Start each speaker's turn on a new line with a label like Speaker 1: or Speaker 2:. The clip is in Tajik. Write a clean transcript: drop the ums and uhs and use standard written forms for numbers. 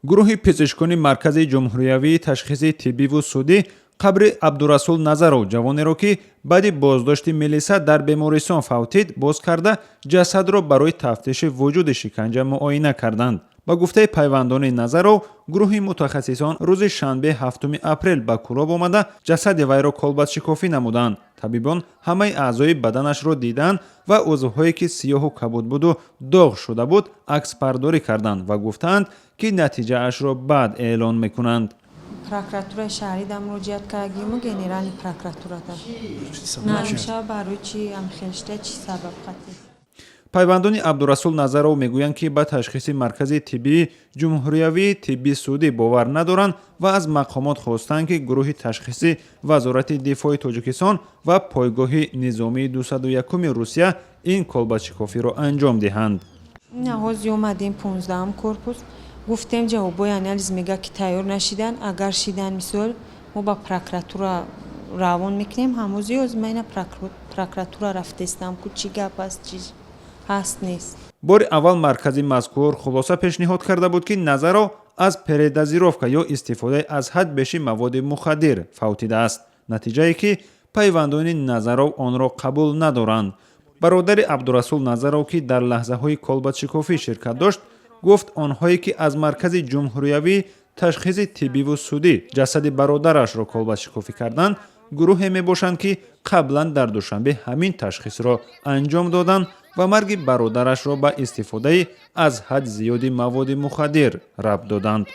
Speaker 1: гурӯҳи пизишкони Маркази ҷумҳуриявии ташхиси тиббӣ-судӣ қабри Абдурасул Назаров ҷавонеро ки баъди боздошти милиса дар бемористон фавтид боз карда ҷасадро барои тафтиши вуҷуди шиканҷа муоина карданд. ба гуфтаи пайвандони Назаров, гурӯҳи мутахассисон рӯзи шанбе 7 апрел ба Кӯлоб омада ҷасади вайро колбасшикофӣ намуданд. табибон ҳамаи аъзои баданашро диданд ва узвҳое ки сиёҳу кабуд буду доғ шуда буд аксбардорӣ карданд ва гуфтанд ки натиҷаашро баъд эълон мекунанд.
Speaker 2: прокуратураи шаҳрӣ дар муроҷиат кардагиму генерали прокуратурада намеша барои чи амхелишта чи сабаб хати.
Speaker 1: пайвандони Абдурасул Назаров мегӯянд ки ба ташхиси Маркази тиббии ҷумҳуриявии тиббӣ-судӣ бовар надоранд ва аз мақомот хостанд ки гурӯҳи ташхиси Вазорати дифои Тоҷикистон ва пойгоҳи низомии 201-уми Русия ин колбасшикофиро анҷом диҳанд.
Speaker 2: ҳозир омадем 15-ам корпус гуфтем ҷавобои анализ мега ки тайёр нашидан, агар шидан мисол мо ба прокуратура равон мекунем. ҳамози озмайна прокуратура рафтестам ку чӣ гап аст чӣ ҳаст нест.
Speaker 1: бори аввал маркази мазкур хулоса пешниҳод карда буд ки Назаров аз передозировка ё истифодаи аз ҳад беши маводи мухаддир фавтидааст, натиҷае ки пайвандони Назаров онро қабул надоранд. бародари Абдурасул Назаров ки дар лаҳзаҳои колбасшикофӣ ширкат дошт, гуфт онҳое ки аз Маркази ҷумҳуриявии ташхиси тиббӣ-судӣ ҷасади бародарашро колбасшикофӣ карданд, гурӯҳе мебошанд ки қаблан дар душанбе ҳамин ташхисро анҷом доданд ва марги бародарашро ба истифодаи аз ҳад зиёди маводи мухаддир рабт доданд.